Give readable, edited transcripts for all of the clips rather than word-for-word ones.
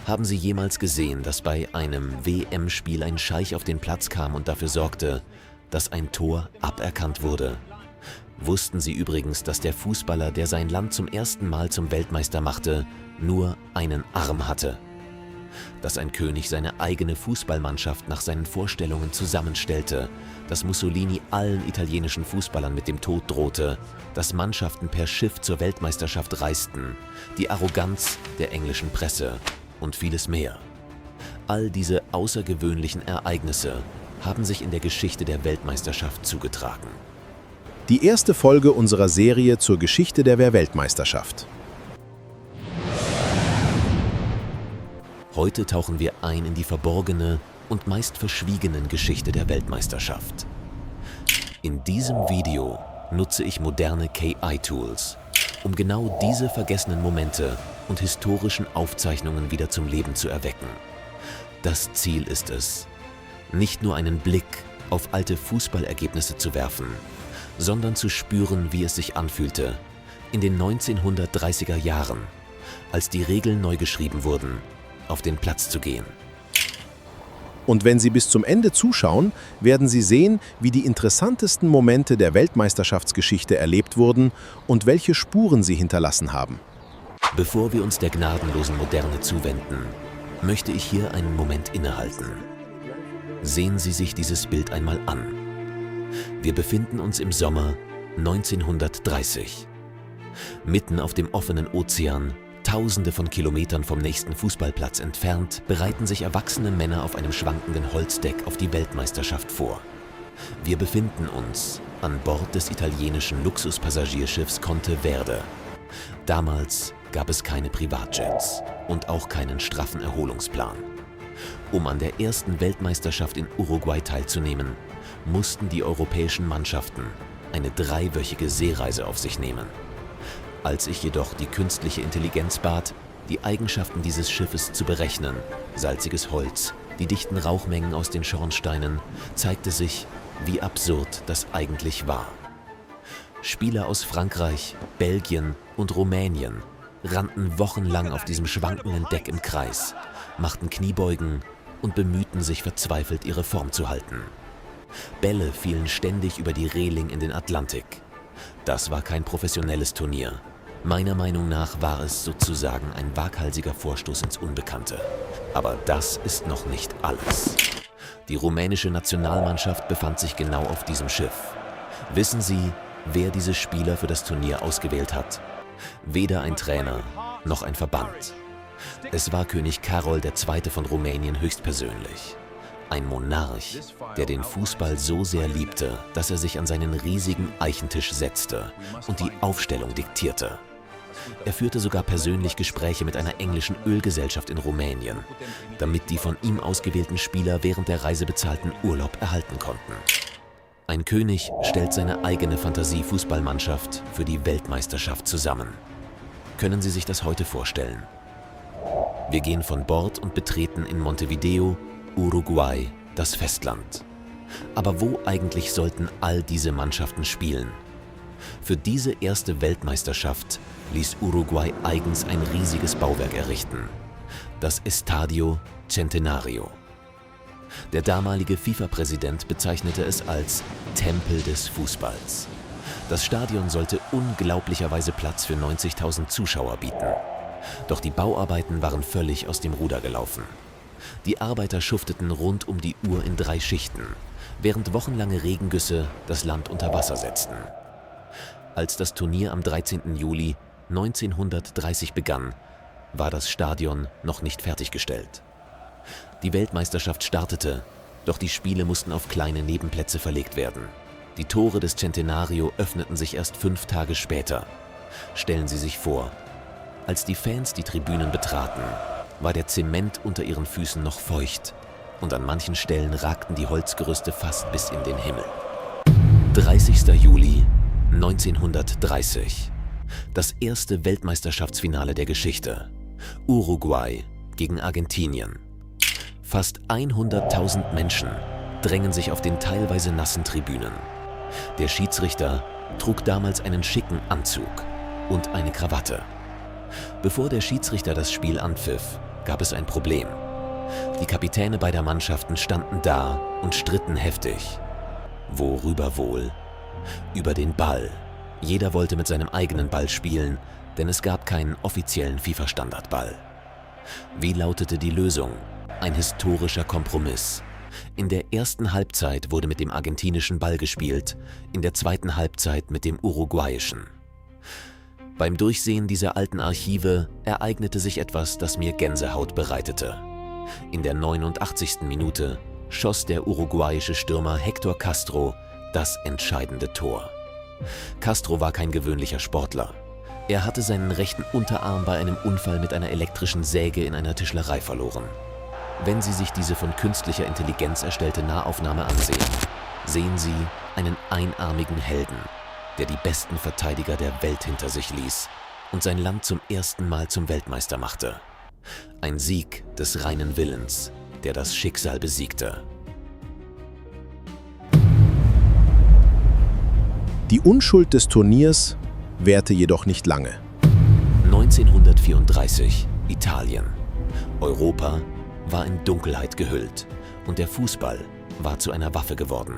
Haben Sie jemals gesehen, dass bei einem WM-Spiel ein Scheich auf den Platz kam und dafür sorgte, dass ein Tor aberkannt wurde? Wussten Sie übrigens, dass der Fußballer, der sein Land zum ersten Mal zum Weltmeister machte, nur einen Arm hatte? Dass ein König seine eigene Fußballmannschaft nach seinen Vorstellungen zusammenstellte, dass Mussolini allen italienischen Fußballern mit dem Tod drohte, dass Mannschaften per Schiff zur Weltmeisterschaft reisten, die Arroganz der englischen Presse und vieles mehr. All diese außergewöhnlichen Ereignisse haben sich in der Geschichte der Weltmeisterschaft zugetragen. Die erste Folge unserer Serie zur Geschichte der Weltmeisterschaft. Heute tauchen wir ein in die verborgene und meist verschwiegenen Geschichte der Weltmeisterschaft. In diesem Video nutze ich moderne KI-Tools, um genau diese vergessenen Momente und historischen Aufzeichnungen wieder zum Leben zu erwecken. Das Ziel ist es, nicht nur einen Blick auf alte Fußballergebnisse zu werfen, sondern zu spüren, wie es sich anfühlte in den 1930er Jahren, als die Regeln neu geschrieben wurden, auf den Platz zu gehen. Und wenn Sie bis zum Ende zuschauen, werden Sie sehen, wie die interessantesten Momente der Weltmeisterschaftsgeschichte erlebt wurden und welche Spuren sie hinterlassen haben. Bevor wir uns der gnadenlosen Moderne zuwenden, möchte ich hier einen Moment innehalten. Sehen Sie sich dieses Bild einmal an. Wir befinden uns im Sommer 1930. Mitten auf dem offenen Ozean, Tausende von Kilometern vom nächsten Fußballplatz entfernt, bereiten sich erwachsene Männer auf einem schwankenden Holzdeck auf die Weltmeisterschaft vor. Wir befinden uns an Bord des italienischen Luxuspassagierschiffs Conte Verde. Damals gab es keine Privatjets und auch keinen straffen Erholungsplan. Um an der ersten Weltmeisterschaft in Uruguay teilzunehmen, mussten die europäischen Mannschaften eine 3-wöchige Seereise auf sich nehmen. Als ich jedoch die künstliche Intelligenz bat, die Eigenschaften dieses Schiffes zu berechnen, salziges Holz, die dichten Rauchmengen aus den Schornsteinen, zeigte sich, wie absurd das eigentlich war. Spieler aus Frankreich, Belgien und Rumänien rannten wochenlang auf diesem schwankenden Deck im Kreis, machten Kniebeugen und bemühten sich verzweifelt, ihre Form zu halten. Bälle fielen ständig über die Reling in den Atlantik. Das war kein professionelles Turnier. Meiner Meinung nach war es sozusagen ein waghalsiger Vorstoß ins Unbekannte. Aber das ist noch nicht alles. Die rumänische Nationalmannschaft befand sich genau auf diesem Schiff. Wissen Sie, wer diese Spieler für das Turnier ausgewählt hat? Weder ein Trainer noch ein Verband. Es war König Karol II. Von Rumänien höchstpersönlich. Ein Monarch, der den Fußball so sehr liebte, dass er sich an seinen riesigen Eichentisch setzte und die Aufstellung diktierte. Er führte sogar persönlich Gespräche mit einer englischen Ölgesellschaft in Rumänien, damit die von ihm ausgewählten Spieler während der Reise bezahlten Urlaub erhalten konnten. Ein König stellt seine eigene Fantasie-Fußballmannschaft für die Weltmeisterschaft zusammen. Können Sie sich das heute vorstellen? Wir gehen von Bord und betreten in Montevideo, Uruguay, das Festland. Aber wo eigentlich sollten all diese Mannschaften spielen? Für diese erste Weltmeisterschaft ließ Uruguay eigens ein riesiges Bauwerk errichten, das Estadio Centenario. Der damalige FIFA-Präsident bezeichnete es als Tempel des Fußballs. Das Stadion sollte unglaublicherweise Platz für 90.000 Zuschauer bieten. Doch die Bauarbeiten waren völlig aus dem Ruder gelaufen. Die Arbeiter schufteten rund um die Uhr in 3 Schichten, während wochenlange Regengüsse das Land unter Wasser setzten. Als das Turnier am 13. Juli 1930 begann, war das Stadion noch nicht fertiggestellt. Die Weltmeisterschaft startete, doch die Spiele mussten auf kleine Nebenplätze verlegt werden. Die Tore des Centenario öffneten sich erst 5 Tage später. Stellen Sie sich vor, als die Fans die Tribünen betraten, war der Zement unter ihren Füßen noch feucht und an manchen Stellen ragten die Holzgerüste fast bis in den Himmel. 30. Juli 1930. Das erste Weltmeisterschaftsfinale der Geschichte. Uruguay gegen Argentinien. Fast 100.000 Menschen drängen sich auf den teilweise nassen Tribünen. Der Schiedsrichter trug damals einen schicken Anzug und eine Krawatte. Bevor der Schiedsrichter das Spiel anpfiff, gab es ein Problem. Die Kapitäne beider Mannschaften standen da und stritten heftig. Worüber wohl? Über den Ball. Jeder wollte mit seinem eigenen Ball spielen, denn es gab keinen offiziellen FIFA-Standardball. Wie lautete die Lösung? Ein historischer Kompromiss. In der ersten Halbzeit wurde mit dem argentinischen Ball gespielt, in der zweiten Halbzeit mit dem uruguayischen. Beim Durchsehen dieser alten Archive ereignete sich etwas, das mir Gänsehaut bereitete. In der 89. Minute schoss der uruguayische Stürmer Héctor Castro das entscheidende Tor. Castro war kein gewöhnlicher Sportler. Er hatte seinen rechten Unterarm bei einem Unfall mit einer elektrischen Säge in einer Tischlerei verloren. Wenn Sie sich diese von künstlicher Intelligenz erstellte Nahaufnahme ansehen, sehen Sie einen einarmigen Helden, der die besten Verteidiger der Welt hinter sich ließ und sein Land zum ersten Mal zum Weltmeister machte. Ein Sieg des reinen Willens, der das Schicksal besiegte. Die Unschuld des Turniers währte jedoch nicht lange. 1934, Italien. Europa war in Dunkelheit gehüllt und der Fußball war zu einer Waffe geworden.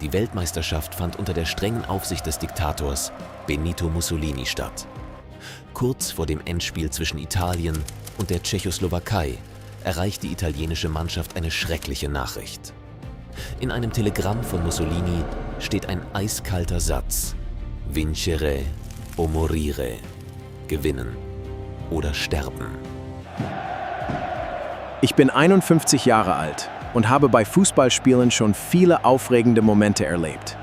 Die Weltmeisterschaft fand unter der strengen Aufsicht des Diktators Benito Mussolini statt. Kurz vor dem Endspiel zwischen Italien und der Tschechoslowakei erreicht die italienische Mannschaft eine schreckliche Nachricht. In einem Telegramm von Mussolini steht ein eiskalter Satz: Vincere o morire, gewinnen oder sterben. Ich bin 51 Jahre alt und habe bei Fußballspielen schon viele aufregende Momente erlebt.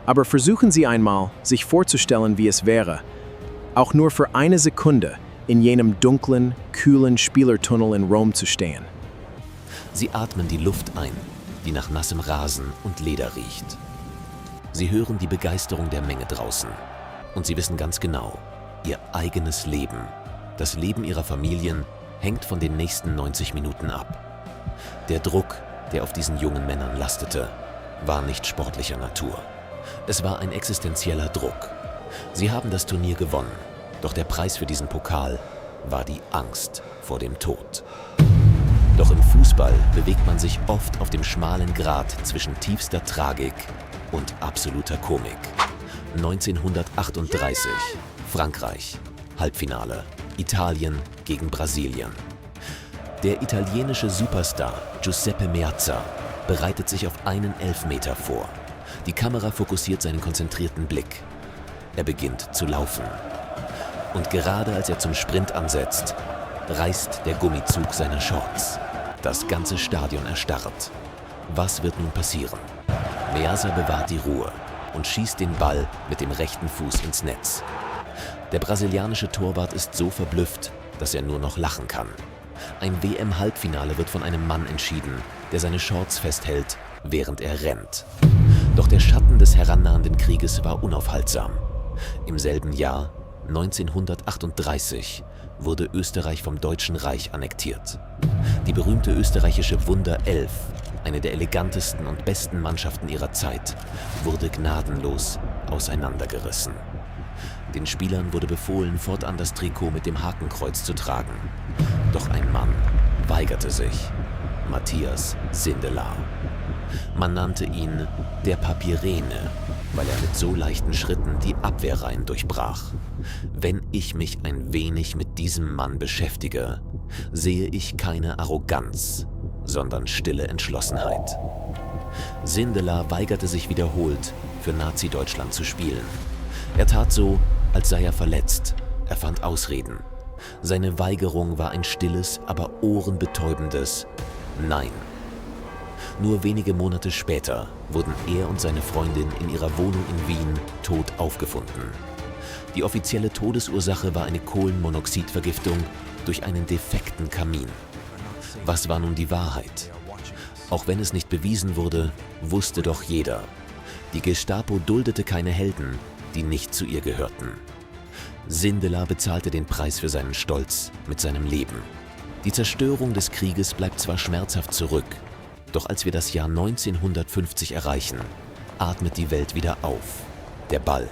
Aber versuchen Sie einmal, sich vorzustellen, wie es wäre, auch nur für eine Sekunde in jenem dunklen, kühlen Spielertunnel in Rom zu stehen. Sie atmen die Luft ein, die nach nassem Rasen und Leder riecht. Sie hören die Begeisterung der Menge draußen und sie wissen ganz genau, ihr eigenes Leben, das Leben ihrer Familien, hängt von den nächsten 90 Minuten ab. Der Druck, der auf diesen jungen Männern lastete, war nicht sportlicher Natur. Es war ein existenzieller Druck. Sie haben das Turnier gewonnen, doch der Preis für diesen Pokal war die Angst vor dem Tod. Doch im Fußball bewegt man sich oft auf dem schmalen Grat zwischen tiefster Tragik und absoluter Komik. 1938, Frankreich, Halbfinale, Italien gegen Brasilien. Der italienische Superstar Giuseppe Meazza bereitet sich auf einen Elfmeter vor. Die Kamera fokussiert seinen konzentrierten Blick. Er beginnt zu laufen. Und gerade als er zum Sprint ansetzt, reißt der Gummizug seiner Shorts. Das ganze Stadion erstarrt. Was wird nun passieren? Meazza bewahrt die Ruhe und schießt den Ball mit dem rechten Fuß ins Netz. Der brasilianische Torwart ist so verblüfft, dass er nur noch lachen kann. Ein WM-Halbfinale wird von einem Mann entschieden, der seine Shorts festhält, während er rennt. Doch der Schatten des herannahenden Krieges war unaufhaltsam. Im selben Jahr, 1938, wurde Österreich vom Deutschen Reich annektiert. Die berühmte österreichische Wunder 11, eine der elegantesten und besten Mannschaften ihrer Zeit, wurde gnadenlos auseinandergerissen. Den Spielern wurde befohlen, fortan das Trikot mit dem Hakenkreuz zu tragen. Doch ein Mann weigerte sich: Matthias Sindelar. Man nannte ihn der Papirene, weil er mit so leichten Schritten die Abwehrreihen durchbrach. Wenn ich mich ein wenig mit diesem Mann beschäftige, sehe ich keine Arroganz, sondern stille Entschlossenheit. Sindelar weigerte sich wiederholt, für Nazi-Deutschland zu spielen. Er tat so, als sei er verletzt. Er fand Ausreden. Seine Weigerung war ein stilles, aber ohrenbetäubendes Nein. Nur wenige Monate später wurden er und seine Freundin in ihrer Wohnung in Wien tot aufgefunden. Die offizielle Todesursache war eine Kohlenmonoxidvergiftung durch einen defekten Kamin. Was war nun die Wahrheit? Auch wenn es nicht bewiesen wurde, wusste doch jeder: Die Gestapo duldete keine Helden, die nicht zu ihr gehörten. Sindelar bezahlte den Preis für seinen Stolz mit seinem Leben. Die Zerstörung des Krieges bleibt zwar schmerzhaft zurück, doch als wir das Jahr 1950 erreichen, atmet die Welt wieder auf. Der Ball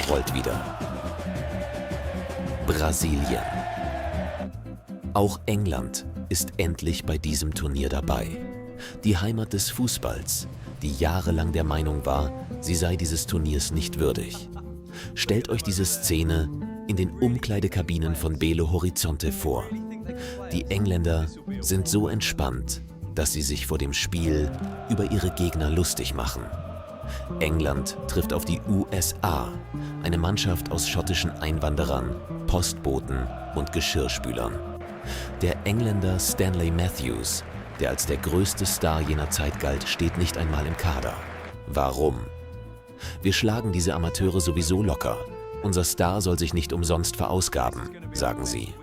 rollt wieder. Brasilien. Auch England ist endlich bei diesem Turnier dabei. Die Heimat des Fußballs, die jahrelang der Meinung war, sie sei dieses Turniers nicht würdig. Stellt euch diese Szene in den Umkleidekabinen von Belo Horizonte vor. Die Engländer sind so entspannt, dass sie sich vor dem Spiel über ihre Gegner lustig machen. England trifft auf die USA, eine Mannschaft aus schottischen Einwanderern, Postboten und Geschirrspülern. Der Engländer Stanley Matthews, der als der größte Star jener Zeit galt, steht nicht einmal im Kader. Warum? Wir schlagen diese Amateure sowieso locker. Unser Star soll sich nicht umsonst verausgaben, sagen sie.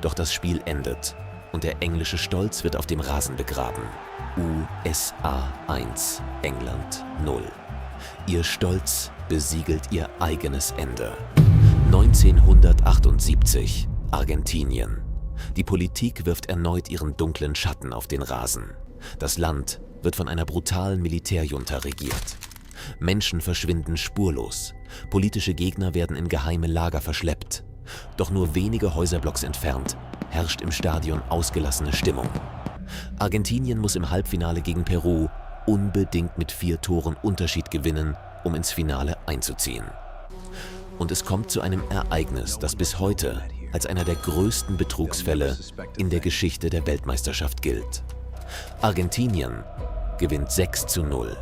Doch das Spiel endet und der englische Stolz wird auf dem Rasen begraben. USA 1, England 0. Ihr Stolz besiegelt ihr eigenes Ende. 1978, Argentinien. Die Politik wirft erneut ihren dunklen Schatten auf den Rasen. Das Land wird von einer brutalen Militärjunta regiert. Menschen verschwinden spurlos. Politische Gegner werden in geheime Lager verschleppt. Doch nur wenige Häuserblocks entfernt herrscht im Stadion ausgelassene Stimmung. Argentinien muss im Halbfinale gegen Peru unbedingt mit 4 Toren Unterschied gewinnen, um ins Finale einzuziehen. Und es kommt zu einem Ereignis, das bis heute als einer der größten Betrugsfälle in der Geschichte der Weltmeisterschaft gilt. Argentinien gewinnt 6:0.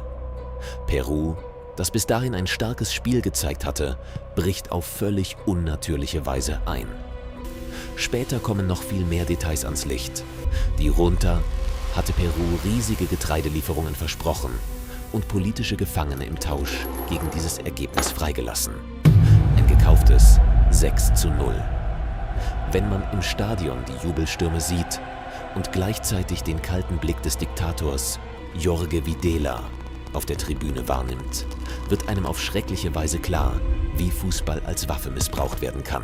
Peru, das bis dahin ein starkes Spiel gezeigt hatte, bricht auf völlig unnatürliche Weise ein. Später kommen noch viel mehr Details ans Licht. Die Junta hatte Peru riesige Getreidelieferungen versprochen und politische Gefangene im Tausch gegen dieses Ergebnis freigelassen. Ein gekauftes 6:0. Wenn man im Stadion die Jubelstürme sieht und gleichzeitig den kalten Blick des Diktators Jorge Videla auf der Tribüne wahrnimmt, wird einem auf schreckliche Weise klar, wie Fußball als Waffe missbraucht werden kann.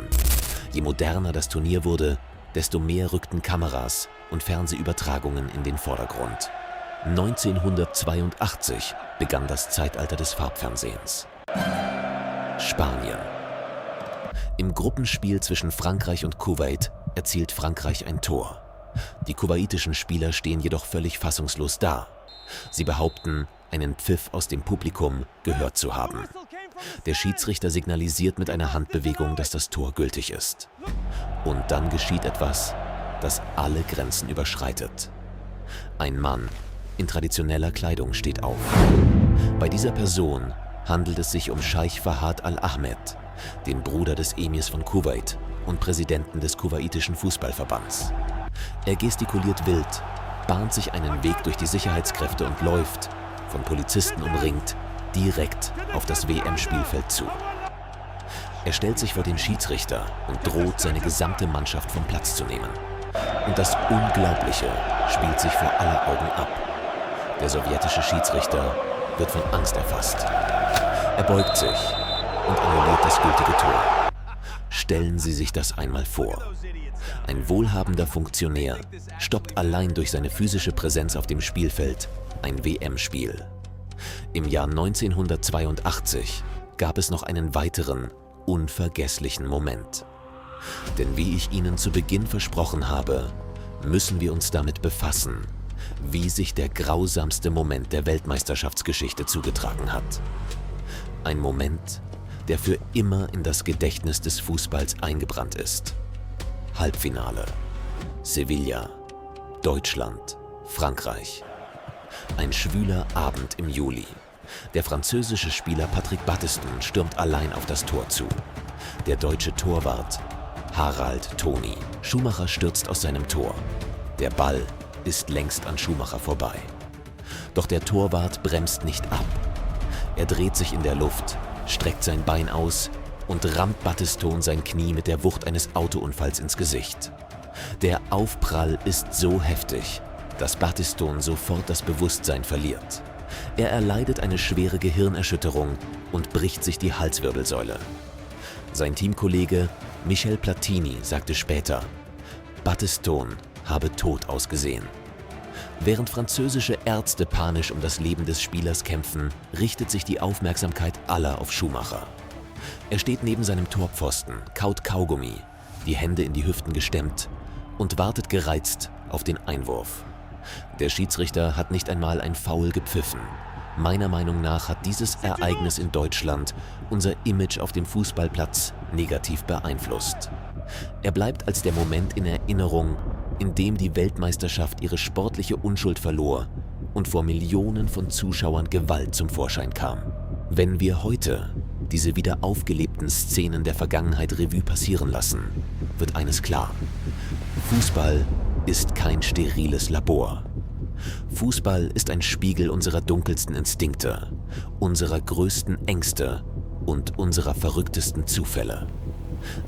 Je moderner das Turnier wurde, desto mehr rückten Kameras und Fernsehübertragungen in den Vordergrund. 1982 begann das Zeitalter des Farbfernsehens. Spanien. Im Gruppenspiel zwischen Frankreich und Kuwait erzielt Frankreich ein Tor. Die kuwaitischen Spieler stehen jedoch völlig fassungslos da. Sie behaupten, einen Pfiff aus dem Publikum gehört zu haben. Der Schiedsrichter signalisiert mit einer Handbewegung, dass das Tor gültig ist. Und dann geschieht etwas, das alle Grenzen überschreitet. Ein Mann in traditioneller Kleidung steht auf. Bei dieser Person handelt es sich um Scheich Fahad Al-Ahmed, den Bruder des Emirs von Kuwait und Präsidenten des kuwaitischen Fußballverbands. Er gestikuliert wild, bahnt sich einen Weg durch die Sicherheitskräfte und läuft, von Polizisten umringt, direkt auf das WM-Spielfeld zu. Er stellt sich vor den Schiedsrichter und droht, seine gesamte Mannschaft vom Platz zu nehmen. Und das Unglaubliche spielt sich vor aller Augen ab. Der sowjetische Schiedsrichter wird von Angst erfasst. Er beugt sich und annulliert das gültige Tor. Stellen Sie sich das einmal vor. Ein wohlhabender Funktionär stoppt allein durch seine physische Präsenz auf dem Spielfeld ein WM-Spiel. Im Jahr 1982 gab es noch einen weiteren, unvergesslichen Moment. Denn wie ich Ihnen zu Beginn versprochen habe, müssen wir uns damit befassen, wie sich der grausamste Moment der Weltmeisterschaftsgeschichte zugetragen hat. Ein Moment, der für immer in das Gedächtnis des Fußballs eingebrannt ist. Halbfinale. Sevilla, Deutschland, Frankreich. Ein schwüler Abend im Juli. Der französische Spieler Patrick Battiston stürmt allein auf das Tor zu. Der deutsche Torwart Harald Toni. Schumacher stürzt aus seinem Tor. Der Ball ist längst an Schumacher vorbei. Doch der Torwart bremst nicht ab. Er dreht sich in der Luft, streckt sein Bein aus und rammt Battiston sein Knie mit der Wucht eines Autounfalls ins Gesicht. Der Aufprall ist so heftig, dass Battiston sofort das Bewusstsein verliert. Er erleidet eine schwere Gehirnerschütterung und bricht sich die Halswirbelsäule. Sein Teamkollege Michel Platini sagte später, Battiston habe tot ausgesehen. Während französische Ärzte panisch um das Leben des Spielers kämpfen, richtet sich die Aufmerksamkeit aller auf Schumacher. Er steht neben seinem Torpfosten, kaut Kaugummi, die Hände in die Hüften gestemmt und wartet gereizt auf den Einwurf. Der Schiedsrichter hat nicht einmal ein Foul gepfiffen. Meiner Meinung nach hat dieses Ereignis in Deutschland unser Image auf dem Fußballplatz negativ beeinflusst. Er bleibt als der Moment in Erinnerung, in dem die Weltmeisterschaft ihre sportliche Unschuld verlor und vor Millionen von Zuschauern Gewalt zum Vorschein kam. Wenn wir heute diese wieder aufgelebten Szenen der Vergangenheit Revue passieren lassen, wird eines klar: Fußball ist kein steriles Labor. Fußball ist ein Spiegel unserer dunkelsten Instinkte, unserer größten Ängste und unserer verrücktesten Zufälle.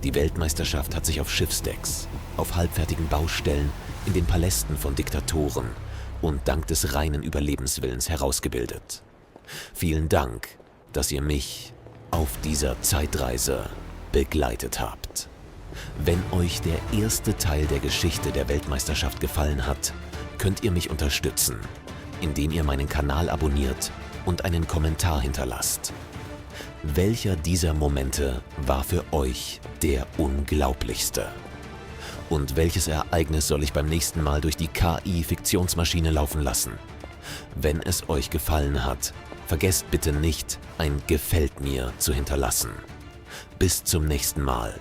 Die Weltmeisterschaft hat sich auf Schiffsdecks, auf halbfertigen Baustellen, in den Palästen von Diktatoren und dank des reinen Überlebenswillens herausgebildet. Vielen Dank, dass ihr mich auf dieser Zeitreise begleitet habt. Wenn euch der erste Teil der Geschichte der Weltmeisterschaft gefallen hat, könnt ihr mich unterstützen, indem ihr meinen Kanal abonniert und einen Kommentar hinterlasst. Welcher dieser Momente war für euch der unglaublichste? Und welches Ereignis soll ich beim nächsten Mal durch die KI-Fiktionsmaschine laufen lassen? Wenn es euch gefallen hat, vergesst bitte nicht, ein Gefällt mir zu hinterlassen. Bis zum nächsten Mal.